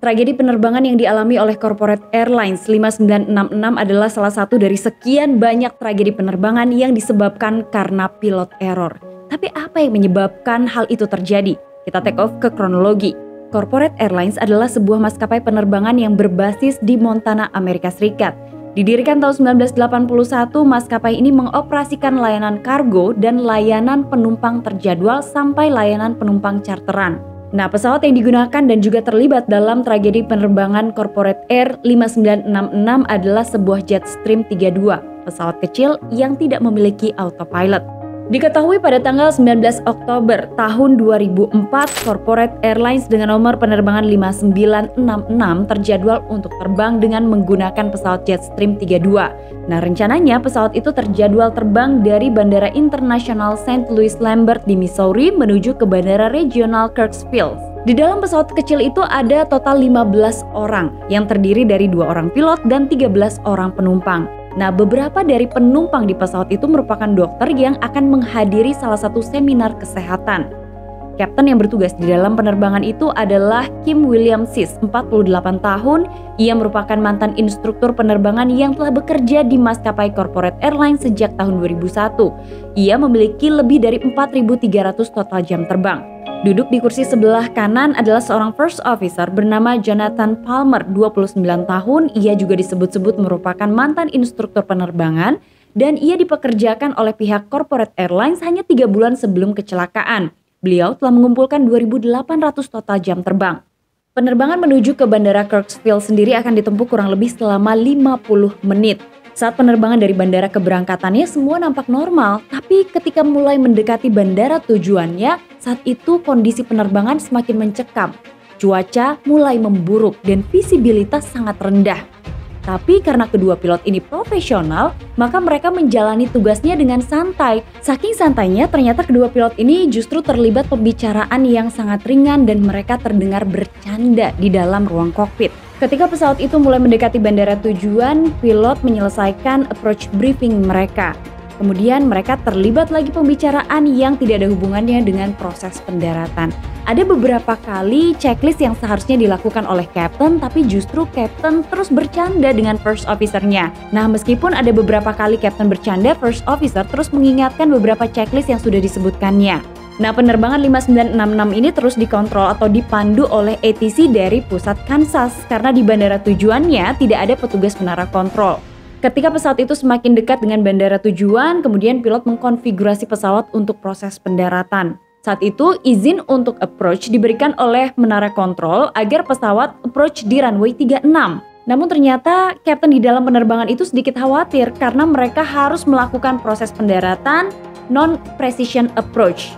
Tragedi penerbangan yang dialami oleh Corporate Airlines 5966 adalah salah satu dari sekian banyak tragedi penerbangan yang disebabkan karena pilot error. Tapi apa yang menyebabkan hal itu terjadi? Kita take off ke kronologi. Corporate Airlines adalah sebuah maskapai penerbangan yang berbasis di Montana, Amerika Serikat. Didirikan tahun 1981, maskapai ini mengoperasikan layanan kargo dan layanan penumpang terjadwal sampai layanan penumpang charteran. Nah, pesawat yang digunakan dan juga terlibat dalam tragedi penerbangan Corporate Air 5966 adalah sebuah Jetstream 32, pesawat kecil yang tidak memiliki autopilot. Diketahui pada tanggal 19 Oktober tahun 2004, Corporate Airlines dengan nomor penerbangan 5966 terjadwal untuk terbang dengan menggunakan pesawat Jetstream 32. Nah, rencananya pesawat itu terjadwal terbang dari Bandara Internasional St. Louis Lambert di Missouri menuju ke Bandara Regional Kirksville. Di dalam pesawat kecil itu ada total 15 orang yang terdiri dari 2 orang pilot dan 13 orang penumpang. Nah, beberapa dari penumpang di pesawat itu merupakan dokter yang akan menghadiri salah satu seminar kesehatan. Kapten yang bertugas di dalam penerbangan itu adalah Kim Williamsis, 48 tahun. Ia merupakan mantan instruktur penerbangan yang telah bekerja di maskapai Corporate Airlines sejak tahun 2001. Ia memiliki lebih dari 4.300 total jam terbang. Duduk di kursi sebelah kanan adalah seorang first officer bernama Jonathan Palmer, 29 tahun. Ia juga disebut-sebut merupakan mantan instruktur penerbangan dan ia dipekerjakan oleh pihak Corporate Airlines hanya 3 bulan sebelum kecelakaan. Beliau telah mengumpulkan 2.800 total jam terbang. Penerbangan menuju ke Bandara Kirksville sendiri akan ditempuh kurang lebih selama 50 menit. Saat penerbangan dari bandara keberangkatannya semua nampak normal, tapi ketika mulai mendekati bandara tujuannya, saat itu kondisi penerbangan semakin mencekam. Cuaca mulai memburuk dan visibilitas sangat rendah. Tapi karena kedua pilot ini profesional, maka mereka menjalani tugasnya dengan santai. Saking santainya, ternyata kedua pilot ini justru terlibat pembicaraan yang sangat ringan dan mereka terdengar bercanda di dalam ruang kokpit. Ketika pesawat itu mulai mendekati bandara tujuan, pilot menyelesaikan approach briefing mereka. Kemudian mereka terlibat lagi pembicaraan yang tidak ada hubungannya dengan proses pendaratan. Ada beberapa kali checklist yang seharusnya dilakukan oleh Captain, tapi justru Captain terus bercanda dengan first officer-nya. Nah, meskipun ada beberapa kali Captain bercanda, first officer terus mengingatkan beberapa checklist yang sudah disebutkannya. Nah, penerbangan 5966 ini terus dikontrol atau dipandu oleh ATC dari pusat Kansas karena di bandara tujuannya tidak ada petugas menara kontrol. Ketika pesawat itu semakin dekat dengan bandara tujuan, kemudian pilot mengkonfigurasi pesawat untuk proses pendaratan. Saat itu, izin untuk approach diberikan oleh menara kontrol agar pesawat approach di runway 36. Namun ternyata kapten di dalam penerbangan itu sedikit khawatir karena mereka harus melakukan proses pendaratan non-precision approach.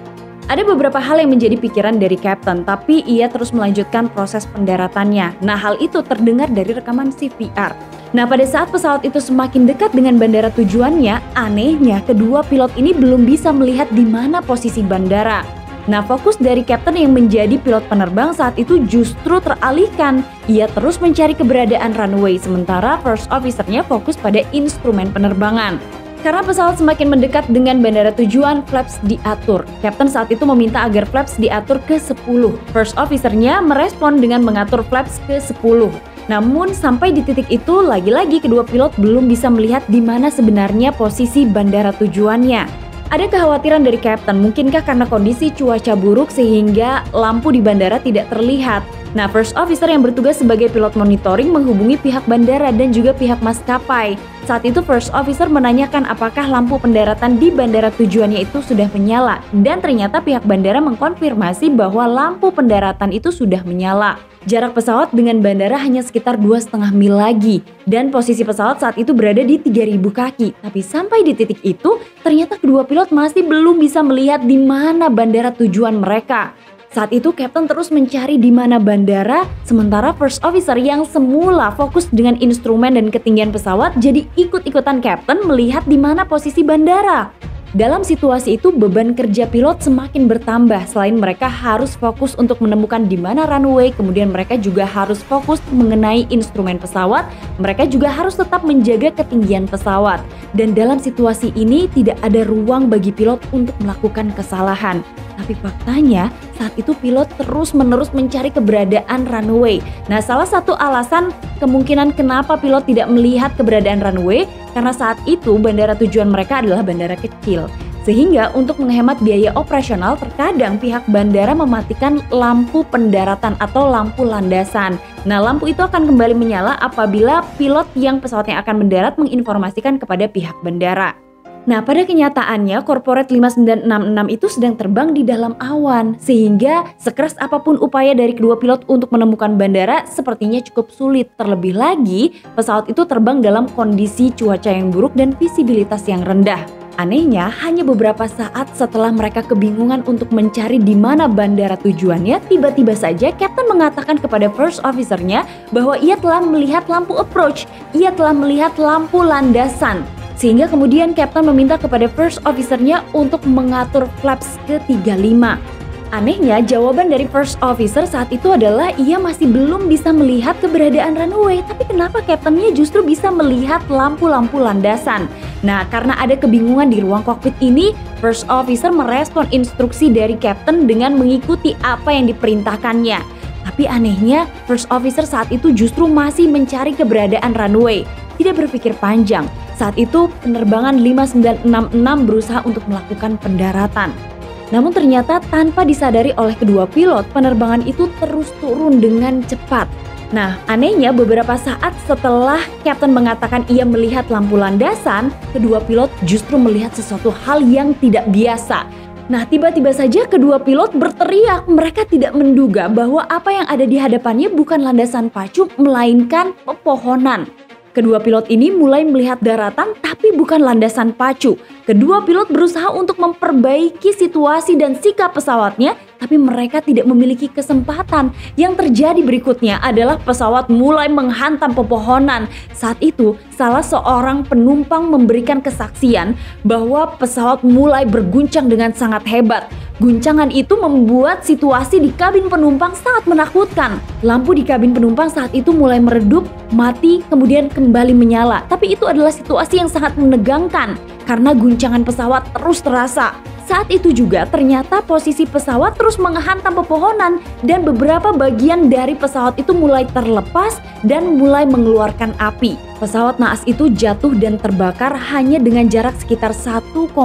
Ada beberapa hal yang menjadi pikiran dari kapten, tapi ia terus melanjutkan proses pendaratannya. Nah, hal itu terdengar dari rekaman CVR. Nah, pada saat pesawat itu semakin dekat dengan bandara tujuannya, anehnya kedua pilot ini belum bisa melihat di mana posisi bandara. Nah, fokus dari kapten yang menjadi pilot penerbang saat itu justru teralihkan. Ia terus mencari keberadaan runway, sementara first officer-nya fokus pada instrumen penerbangan. Karena pesawat semakin mendekat dengan bandara tujuan, flaps diatur. Kapten saat itu meminta agar flaps diatur ke 10. First officer-nya merespon dengan mengatur flaps ke 10. Namun sampai di titik itu, lagi-lagi kedua pilot belum bisa melihat di mana sebenarnya posisi bandara tujuannya. Ada kekhawatiran dari kapten, mungkinkah karena kondisi cuaca buruk sehingga lampu di bandara tidak terlihat. Nah, first officer yang bertugas sebagai pilot monitoring menghubungi pihak bandara dan juga pihak maskapai. Saat itu first officer menanyakan apakah lampu pendaratan di bandara tujuannya itu sudah menyala. Dan ternyata pihak bandara mengkonfirmasi bahwa lampu pendaratan itu sudah menyala. Jarak pesawat dengan bandara hanya sekitar 2,5 mil lagi. Dan posisi pesawat saat itu berada di 3.000 kaki. Tapi sampai di titik itu, ternyata kedua pilot masih belum bisa melihat di mana bandara tujuan mereka. Saat itu kapten terus mencari di mana bandara, sementara first officer yang semula fokus dengan instrumen dan ketinggian pesawat jadi ikut-ikutan kapten melihat di mana posisi bandara. Dalam situasi itu beban kerja pilot semakin bertambah. Selain mereka harus fokus untuk menemukan di mana runway, kemudian mereka juga harus fokus mengenai instrumen pesawat. Mereka juga harus tetap menjaga ketinggian pesawat. Dan dalam situasi ini tidak ada ruang bagi pilot untuk melakukan kesalahan. Tapi faktanya saat itu pilot terus-menerus mencari keberadaan runway. Nah, salah satu alasan kemungkinan kenapa pilot tidak melihat keberadaan runway karena saat itu bandara tujuan mereka adalah bandara kecil. Sehingga untuk menghemat biaya operasional terkadang pihak bandara mematikan lampu pendaratan atau lampu landasan. Nah, lampu itu akan kembali menyala apabila pilot yang pesawatnya akan mendarat menginformasikan kepada pihak bandara. Nah, pada kenyataannya Corporate 5966 itu sedang terbang di dalam awan, sehingga sekeras apapun upaya dari kedua pilot untuk menemukan bandara sepertinya cukup sulit. Terlebih lagi, pesawat itu terbang dalam kondisi cuaca yang buruk dan visibilitas yang rendah. Anehnya, hanya beberapa saat setelah mereka kebingungan untuk mencari di mana bandara tujuannya, tiba-tiba saja Captain mengatakan kepada first officer-nya bahwa ia telah melihat lampu approach, ia telah melihat lampu landasan. Sehingga kemudian Captain meminta kepada first officer-nya untuk mengatur flaps ke-35. Anehnya, jawaban dari first officer saat itu adalah ia masih belum bisa melihat keberadaan runway. Tapi kenapa Captain-nya justru bisa melihat lampu-lampu landasan? Nah, karena ada kebingungan di ruang kokpit ini, first officer merespon instruksi dari Captain dengan mengikuti apa yang diperintahkannya. Tapi anehnya, first officer saat itu justru masih mencari keberadaan runway. Tidak berpikir panjang. Saat itu penerbangan 5966 berusaha untuk melakukan pendaratan. Namun ternyata tanpa disadari oleh kedua pilot, penerbangan itu terus turun dengan cepat. Nah, anehnya beberapa saat setelah Captain mengatakan ia melihat lampu landasan, kedua pilot justru melihat sesuatu hal yang tidak biasa. Nah, tiba-tiba saja kedua pilot berteriak. Mereka tidak menduga bahwa apa yang ada di hadapannya bukan landasan pacu, melainkan pepohonan. Kedua pilot ini mulai melihat daratan tapi bukan landasan pacu. Kedua pilot berusaha untuk memperbaiki situasi dan sikap pesawatnya, tapi mereka tidak memiliki kesempatan. Yang terjadi berikutnya adalah pesawat mulai menghantam pepohonan. Saat itu, salah seorang penumpang memberikan kesaksian bahwa pesawat mulai berguncang dengan sangat hebat. Guncangan itu membuat situasi di kabin penumpang sangat menakutkan. Lampu di kabin penumpang saat itu mulai meredup, mati, kemudian kembali menyala. Tapi itu adalah situasi yang sangat menegangkan karena guncangan pesawat terus terasa. Saat itu juga ternyata posisi pesawat terus menghantam pepohonan dan beberapa bagian dari pesawat itu mulai terlepas dan mulai mengeluarkan api. Pesawat naas itu jatuh dan terbakar hanya dengan jarak sekitar 1,2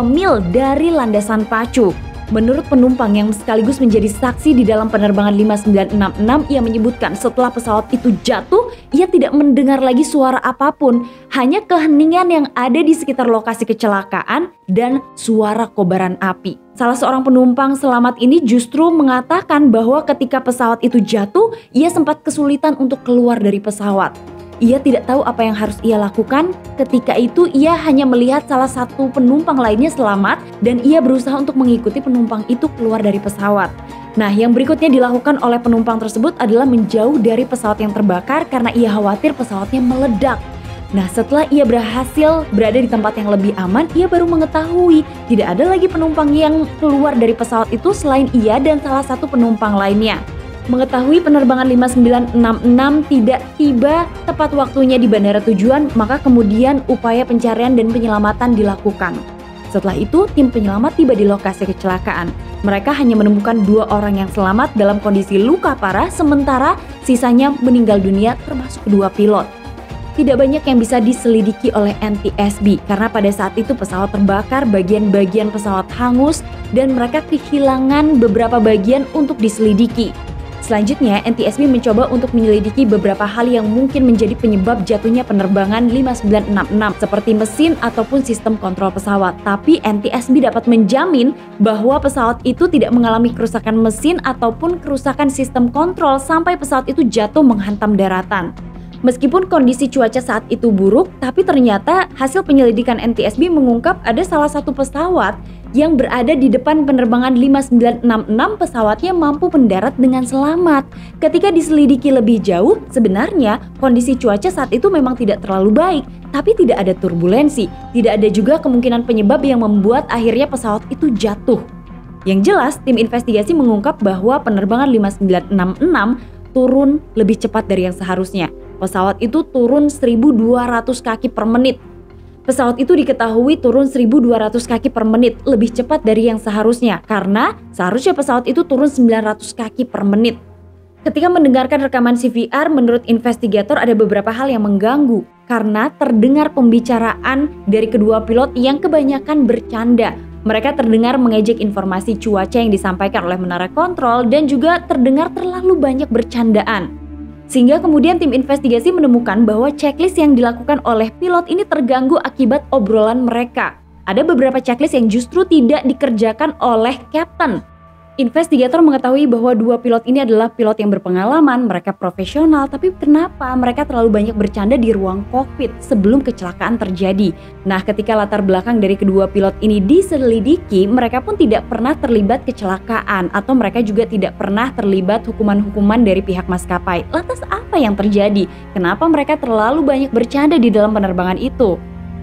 mil dari landasan pacu. Menurut penumpang yang sekaligus menjadi saksi di dalam penerbangan 5966, ia menyebutkan setelah pesawat itu jatuh, ia tidak mendengar lagi suara apapun, hanya keheningan yang ada di sekitar lokasi kecelakaan dan suara kobaran api. Salah seorang penumpang selamat ini justru mengatakan bahwa ketika pesawat itu jatuh, ia sempat kesulitan untuk keluar dari pesawat. Ia tidak tahu apa yang harus ia lakukan. Ketika itu ia hanya melihat salah satu penumpang lainnya selamat dan ia berusaha untuk mengikuti penumpang itu keluar dari pesawat. Nah, yang berikutnya dilakukan oleh penumpang tersebut adalah menjauh dari pesawat yang terbakar karena ia khawatir pesawatnya meledak. Nah, setelah ia berhasil berada di tempat yang lebih aman, ia baru mengetahui tidak ada lagi penumpang yang keluar dari pesawat itu selain ia dan salah satu penumpang lainnya. Mengetahui penerbangan 5966 tidak tiba tepat waktunya di bandara tujuan, maka kemudian upaya pencarian dan penyelamatan dilakukan. Setelah itu, tim penyelamat tiba di lokasi kecelakaan. Mereka hanya menemukan 2 orang yang selamat dalam kondisi luka parah, sementara sisanya meninggal dunia termasuk kedua pilot. Tidak banyak yang bisa diselidiki oleh NTSB karena pada saat itu pesawat terbakar, bagian-bagian pesawat hangus, dan mereka kehilangan beberapa bagian untuk diselidiki. Selanjutnya, NTSB mencoba untuk menyelidiki beberapa hal yang mungkin menjadi penyebab jatuhnya penerbangan 5966 seperti mesin ataupun sistem kontrol pesawat. Tapi NTSB dapat menjamin bahwa pesawat itu tidak mengalami kerusakan mesin ataupun kerusakan sistem kontrol sampai pesawat itu jatuh menghantam daratan. Meskipun kondisi cuaca saat itu buruk, tapi ternyata hasil penyelidikan NTSB mengungkap ada salah satu pesawat yang berada di depan penerbangan 5966 pesawatnya mampu mendarat dengan selamat. Ketika diselidiki lebih jauh, sebenarnya kondisi cuaca saat itu memang tidak terlalu baik, tapi tidak ada turbulensi, tidak ada juga kemungkinan penyebab yang membuat akhirnya pesawat itu jatuh. Yang jelas, tim investigasi mengungkap bahwa penerbangan 5966 turun lebih cepat dari yang seharusnya. Pesawat itu turun 1.200 kaki per menit. Pesawat itu diketahui turun 1.200 kaki per menit, lebih cepat dari yang seharusnya, karena seharusnya pesawat itu turun 900 kaki per menit. Ketika mendengarkan rekaman CVR, menurut investigator ada beberapa hal yang mengganggu, karena terdengar pembicaraan dari kedua pilot yang kebanyakan bercanda. Mereka terdengar mengejek informasi cuaca yang disampaikan oleh menara kontrol dan juga terdengar terlalu banyak bercandaan. Sehingga kemudian tim investigasi menemukan bahwa checklist yang dilakukan oleh pilot ini terganggu akibat obrolan mereka. Ada beberapa checklist yang justru tidak dikerjakan oleh kapten. Investigator mengetahui bahwa dua pilot ini adalah pilot yang berpengalaman, mereka profesional, tapi kenapa mereka terlalu banyak bercanda di ruang kokpit sebelum kecelakaan terjadi? Nah, ketika latar belakang dari kedua pilot ini diselidiki, mereka pun tidak pernah terlibat kecelakaan atau mereka juga tidak pernah terlibat hukuman-hukuman dari pihak maskapai. Lantas apa yang terjadi? Kenapa mereka terlalu banyak bercanda di dalam penerbangan itu?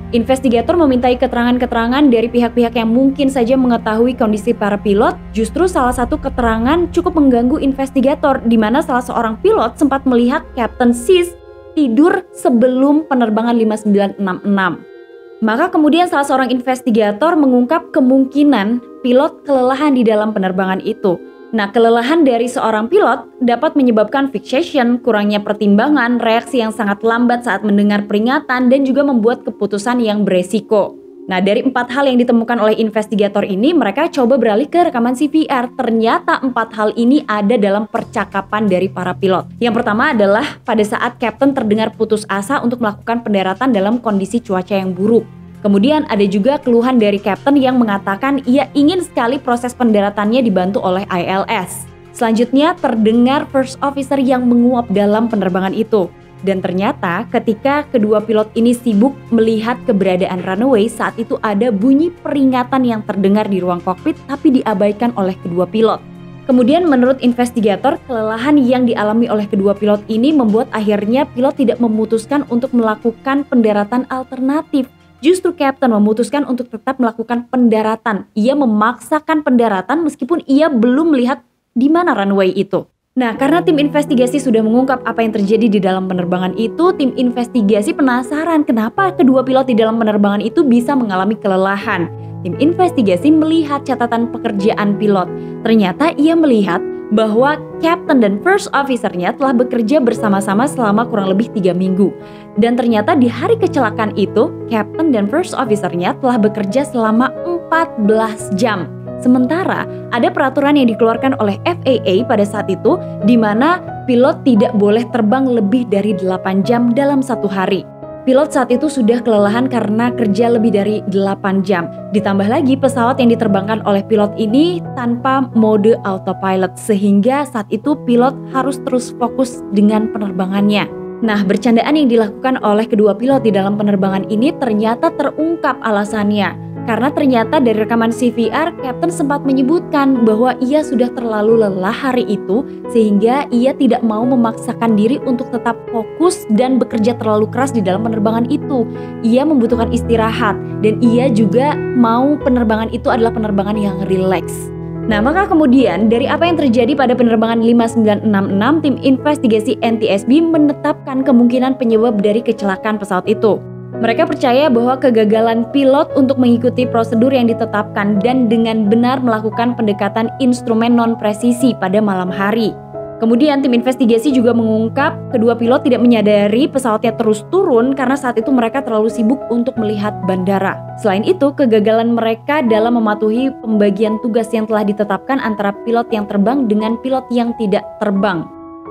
Investigator memintai keterangan-keterangan dari pihak-pihak yang mungkin saja mengetahui kondisi para pilot. Justru salah satu keterangan cukup mengganggu investigator, di mana salah seorang pilot sempat melihat Kapten Sis tidur sebelum penerbangan 5966. Maka kemudian salah seorang investigator mengungkap kemungkinan pilot kelelahan di dalam penerbangan itu. Nah, kelelahan dari seorang pilot dapat menyebabkan fixation, kurangnya pertimbangan, reaksi yang sangat lambat saat mendengar peringatan, dan juga membuat keputusan yang beresiko. Nah, dari 4 hal yang ditemukan oleh investigator ini, mereka coba beralih ke rekaman CVR. Ternyata 4 hal ini ada dalam percakapan dari para pilot. Yang pertama adalah pada saat kapten terdengar putus asa untuk melakukan pendaratan dalam kondisi cuaca yang buruk. Kemudian ada juga keluhan dari kapten yang mengatakan ia ingin sekali proses pendaratannya dibantu oleh ILS. Selanjutnya terdengar first officer yang menguap dalam penerbangan itu. Dan ternyata ketika kedua pilot ini sibuk melihat keberadaan runway, saat itu ada bunyi peringatan yang terdengar di ruang kokpit tapi diabaikan oleh kedua pilot. Kemudian menurut investigator, kelelahan yang dialami oleh kedua pilot ini membuat akhirnya pilot tidak memutuskan untuk melakukan pendaratan alternatif. Justru kapten memutuskan untuk tetap melakukan pendaratan. Ia memaksakan pendaratan meskipun ia belum melihat di mana runway itu. Nah, karena tim investigasi sudah mengungkap apa yang terjadi di dalam penerbangan itu, tim investigasi penasaran kenapa kedua pilot di dalam penerbangan itu bisa mengalami kelelahan. Tim investigasi melihat catatan pekerjaan pilot. Ternyata ia melihat bahwa kapten dan first officer-nya telah bekerja bersama-sama selama kurang lebih 3 minggu. Dan ternyata di hari kecelakaan itu, kapten dan first officer-nya telah bekerja selama 14 jam. Sementara ada peraturan yang dikeluarkan oleh FAA pada saat itu, di mana pilot tidak boleh terbang lebih dari 8 jam dalam satu hari. Pilot saat itu sudah kelelahan karena kerja lebih dari 8 jam. Ditambah lagi pesawat yang diterbangkan oleh pilot ini tanpa mode autopilot, sehingga saat itu pilot harus terus fokus dengan penerbangannya. Nah, bercandaan yang dilakukan oleh kedua pilot di dalam penerbangan ini ternyata terungkap alasannya. Karena ternyata dari rekaman CVR, kapten sempat menyebutkan bahwa ia sudah terlalu lelah hari itu sehingga ia tidak mau memaksakan diri untuk tetap fokus dan bekerja terlalu keras di dalam penerbangan itu. Ia membutuhkan istirahat dan ia juga mau penerbangan itu adalah penerbangan yang rileks. Nah, maka kemudian dari apa yang terjadi pada penerbangan 5966, tim investigasi NTSB menetapkan kemungkinan penyebab dari kecelakaan pesawat itu. Mereka percaya bahwa kegagalan pilot untuk mengikuti prosedur yang ditetapkan dan dengan benar melakukan pendekatan instrumen non-presisi pada malam hari. Kemudian tim investigasi juga mengungkap kedua pilot tidak menyadari pesawatnya terus turun karena saat itu mereka terlalu sibuk untuk melihat bandara. Selain itu, kegagalan mereka dalam mematuhi pembagian tugas yang telah ditetapkan antara pilot yang terbang dengan pilot yang tidak terbang.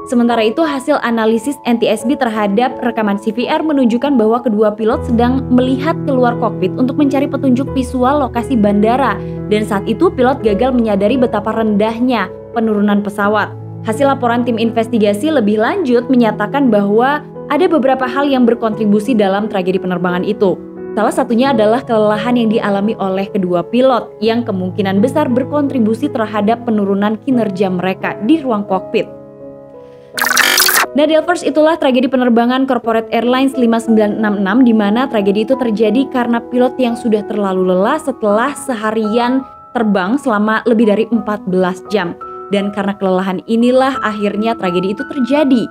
Sementara itu, hasil analisis NTSB terhadap rekaman CVR menunjukkan bahwa kedua pilot sedang melihat keluar kokpit untuk mencari petunjuk visual lokasi bandara. Dan saat itu pilot gagal menyadari betapa rendahnya penurunan pesawat. Hasil laporan tim investigasi lebih lanjut menyatakan bahwa ada beberapa hal yang berkontribusi dalam tragedi penerbangan itu. Salah satunya adalah kelelahan yang dialami oleh kedua pilot yang kemungkinan besar berkontribusi terhadap penurunan kinerja mereka di ruang kokpit. Nah, Delvers, itulah tragedi penerbangan Corporate Airlines 5966 di mana tragedi itu terjadi karena pilot yang sudah terlalu lelah setelah seharian terbang selama lebih dari 14 jam. Dan karena kelelahan inilah akhirnya tragedi itu terjadi.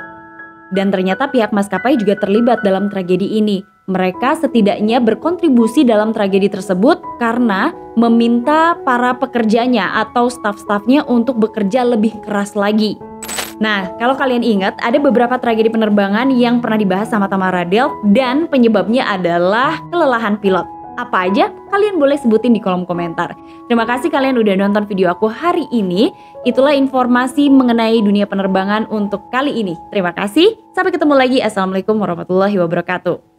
Dan ternyata pihak maskapai juga terlibat dalam tragedi ini. Mereka setidaknya berkontribusi dalam tragedi tersebut karena meminta para pekerjanya atau staf-stafnya untuk bekerja lebih keras lagi. Nah, kalau kalian ingat, ada beberapa tragedi penerbangan yang pernah dibahas sama Tamara Delft dan penyebabnya adalah kelelahan pilot. Apa aja? Kalian boleh sebutin di kolom komentar. Terima kasih kalian udah nonton video aku hari ini. Itulah informasi mengenai dunia penerbangan untuk kali ini. Terima kasih. Sampai ketemu lagi. Assalamualaikum warahmatullahi wabarakatuh.